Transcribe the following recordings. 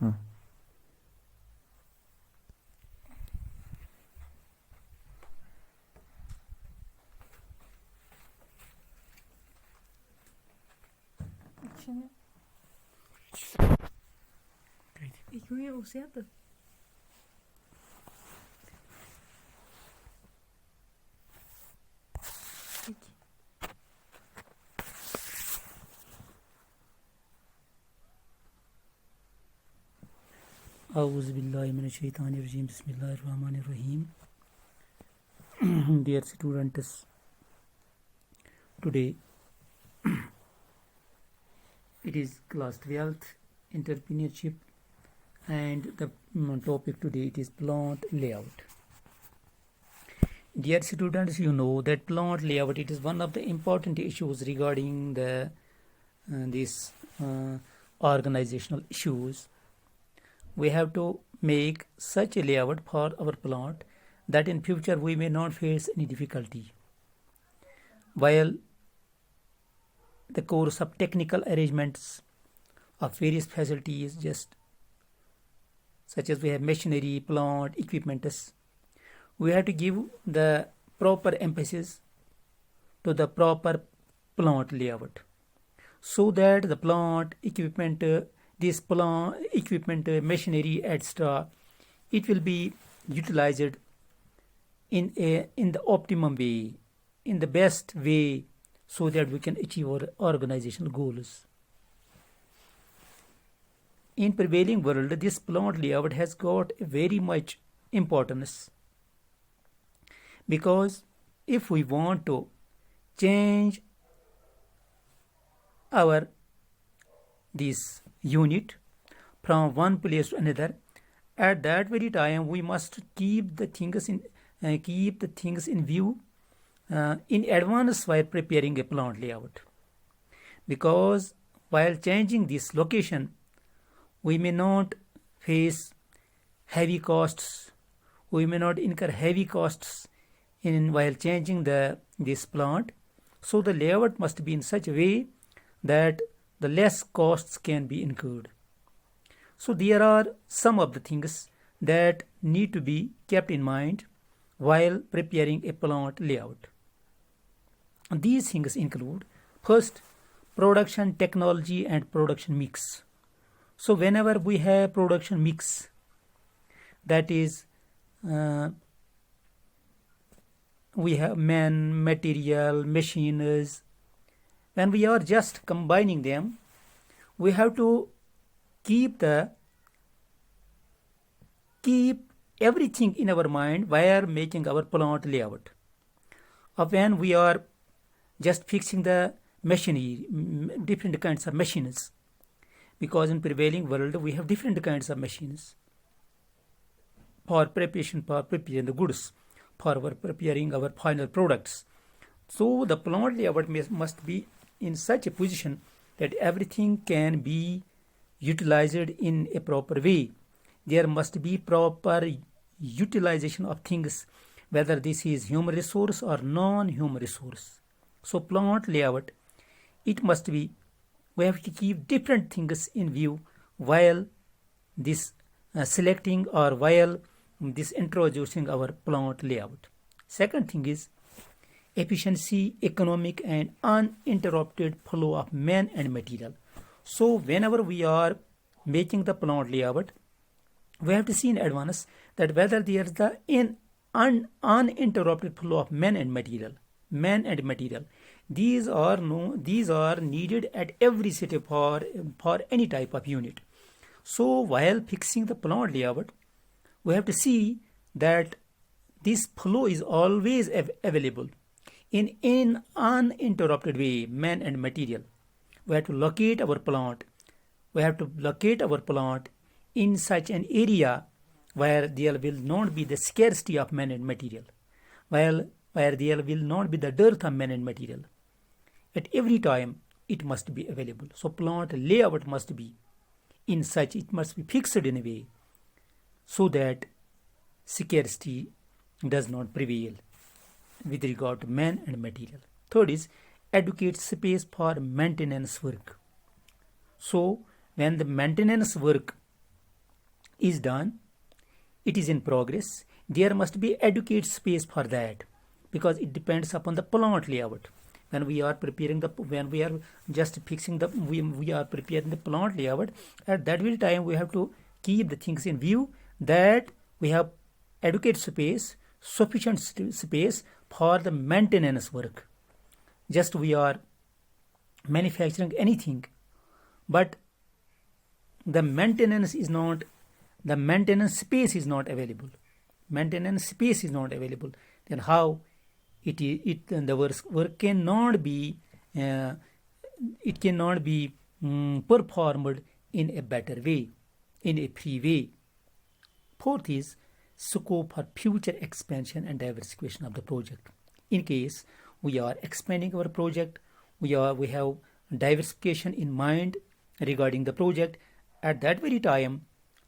Ik wil je zetten. A'udhu billahi minash shaitanir rajim. Bismillahir rahmanir rahim. Dear students, today it is class 12th entrepreneurship, and the topic today it is plant layout. Dear students, you know that plant layout it is one of the important issues regarding the these organizational issues. We have to make such a layout for our plant that in future we may not face any difficulty. While the course of technical arrangements of various facilities, just such as we have machinery, plant, equipments, we have to give the proper emphasis to the proper plant layout, so that the plant equipment, this plant equipment, machinery, etc., it will be utilized in the optimum way, in the best way, so that we can achieve our organizational goals. In prevailing world, this plant layout has got very much importance, because if we want to change our this unit from one place to another, at that very time we must keep the things in view in advance while preparing a plant layout, because while changing this location we may not face heavy costs, we may not incur heavy costs in while changing this plant. So the layout must be in such a way that the less costs can be incurred. So there are some of the things that need to be kept in mind while preparing a plant layout. These things include, first, production technology and production mix. So whenever we have production mix, that is we have man, material, machines, when we are just combining them, we have to keep everything in our mind while making our plant layout. When we are just fixing the machinery, different kinds of machines, because in prevailing world we have different kinds of machines for preparing the goods, for preparing our final products. So the plant layout must be in such a position that everything can be utilized in a proper way. There must be proper utilization of things, whether this is human resource or non-human resource. So plant layout, it must be, we have to keep different things in view while this selecting or while this introducing our plant layout. Second thing is efficiency, economic and uninterrupted flow of man and material. So whenever we are making the plant layout, we have to see in advance that whether there is the uninterrupted flow of man and material. These are needed at every step for any type of unit. So while fixing the plant layout, we have to see that this flow is always available in uninterrupted way, man and material. We have to locate our plant. We have to locate our plant in such an area where there will not be the scarcity of man and material, while where there will not be the dearth of man and material. At every time it must be available. So plant layout must be in such, it must be fixed in a way so that scarcity does not prevail with regard to man and material. Third is adequate space for maintenance work. So when the maintenance work is done, it is in progress, there must be adequate space for that, because it depends upon the plant layout. When we are preparing when we are just fixing we are preparing the plant layout, at that very time we have to keep the things in view, that we have adequate space, sufficient space for the maintenance work. Just we are manufacturing anything, but the maintenance space is not available. Maintenance space is not available. Then how the work cannot be performed in a better way, in a free way. Fourth is scope for future expansion and diversification of the project. In case we are expanding our project, we have diversification in mind regarding the project. At that very time,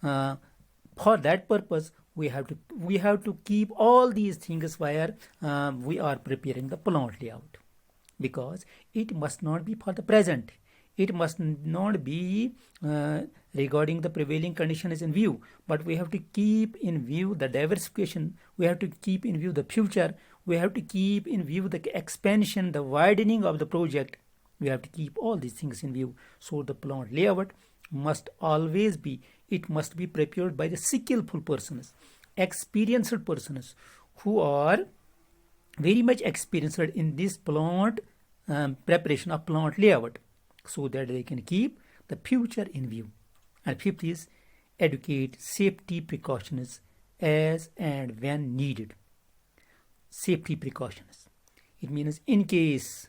for that purpose, we have to keep all these things where we are preparing the plant layout, because it must not be for the present. It must not be regarding the prevailing conditions in view, but we have to keep in view the diversification. We have to keep in view the future. We have to keep in view the expansion, the widening of the project. We have to keep all these things in view. So the plant layout must be prepared by the skillful persons, experienced persons who are very much experienced in this plant preparation of plant layout, so that they can keep the future in view. And fifth is educate safety precautions as and when needed. Safety precautions, it means in case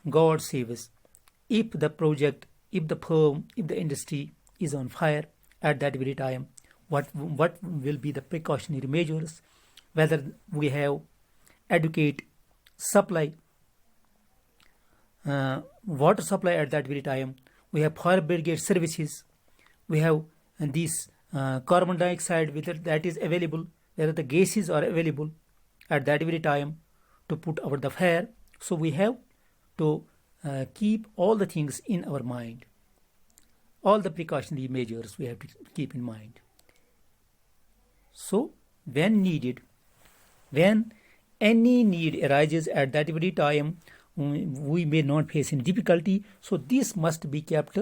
God save us, if the project, if the firm, if the industry is on fire, at that very time, what will be the precautionary measures? Whether we have adequate supply, water supply at that very time, we have fire brigade services, we have this carbon dioxide, whether that is available, whether the gases are available at that very time to put out the fire. So we have to keep all the things in our mind. All the precautionary measures we have to keep in mind. So when needed, when any need arises at that very time, we may not face any difficulty. So this must be kept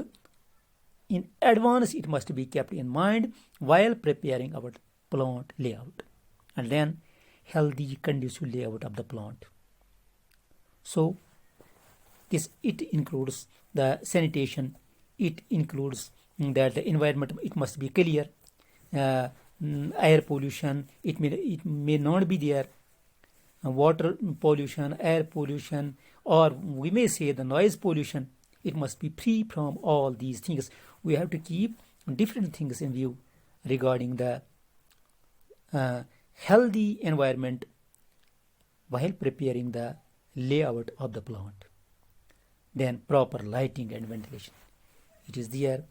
in advance. It must be kept in mind while preparing our plant layout. And then healthy, conducive layout of the plant. So it includes the sanitation. It includes that the environment, it must be clear. Air pollution, it may not be there. Water pollution, air pollution, or we may say the noise pollution, it must be free from all these things. We have to keep different things in view regarding the healthy environment while preparing the layout of the plant. Then proper lighting and ventilation. It is there.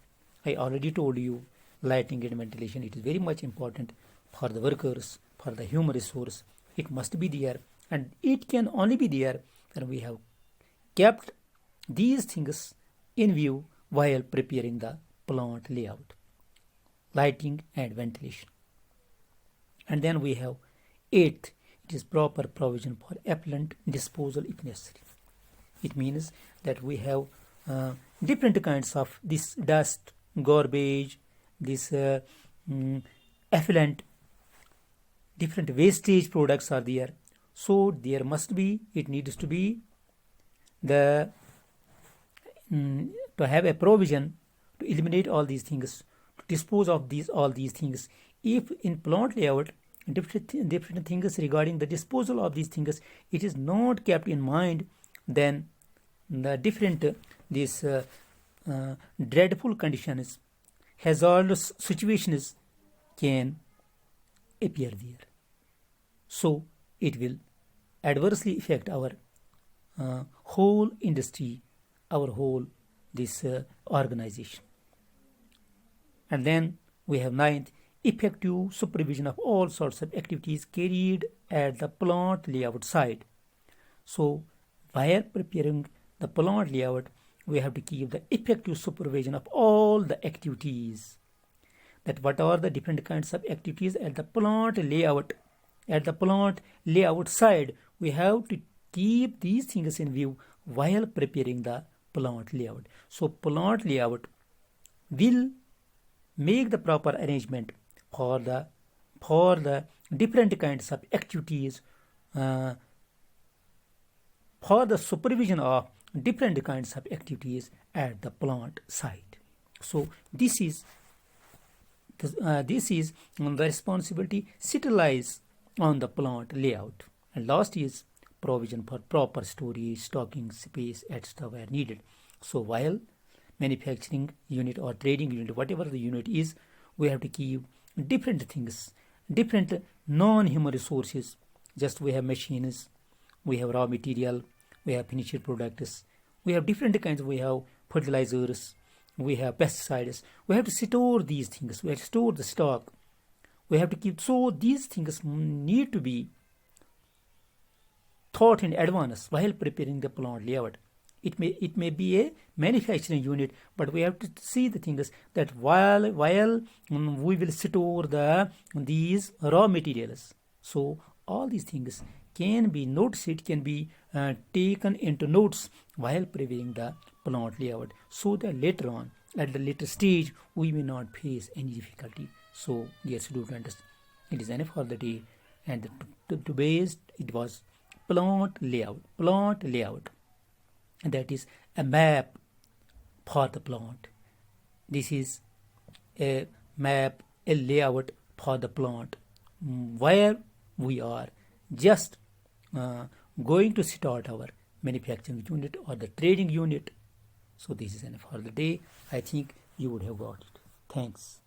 I already told you, lighting and ventilation, it is very much important for the workers, for the human resource. It must be there, and it can only be there when we have kept these things in view while preparing the plant layout, lighting and ventilation. And then we have eighth, it is proper provision for effluent disposal if necessary. It means that we have different kinds of this dust, garbage, this effluent, different wastage products are there. So there must be, it needs to be the to have a provision to eliminate all these things, to dispose of all these things. If in plant layout different things regarding the disposal of these things, it is not kept in mind, then the different dreadful conditions, hazardous situations can appear there. So it will adversely affect our whole industry, our whole organization. And then we have ninth, effective supervision of all sorts of activities carried at the plant layout side. So while preparing the plant layout, we have to keep the effective supervision of all the activities that what are the different kinds of activities at the plant layout. At the plant layout side, we have to keep these things in view while preparing the plant layout. So plant layout will make the proper arrangement for the different kinds of activities, for the supervision of different kinds of activities at the plant site. So this is the responsibility still lies on the plant layout. And last is provision for proper storage, stocking space, etc. where needed. So while manufacturing unit or trading unit, whatever the unit is, we have to keep different things, different non-human resources. Just we have machines, we have raw material, we have finished products, we have different kinds, we have fertilizers, we have pesticides. We have to store these things, we have to store the stock, we have to keep. So these things need to be thought in advance while preparing the plant layout. It may be a manufacturing unit, but we have to see the things that while we will store these raw materials. So all these things can be noticed, it can be taken into notes while preparing the plant layout, so that later on, at the later stage, we may not face any difficulty. So dear students, it is enough for the day, and today's it was plant layout. And that is a map for the plant. This is a map, a layout for the plant, where we are just going to start our manufacturing unit or the trading unit. So this is enough for the day. I think you would have got it. Thanks.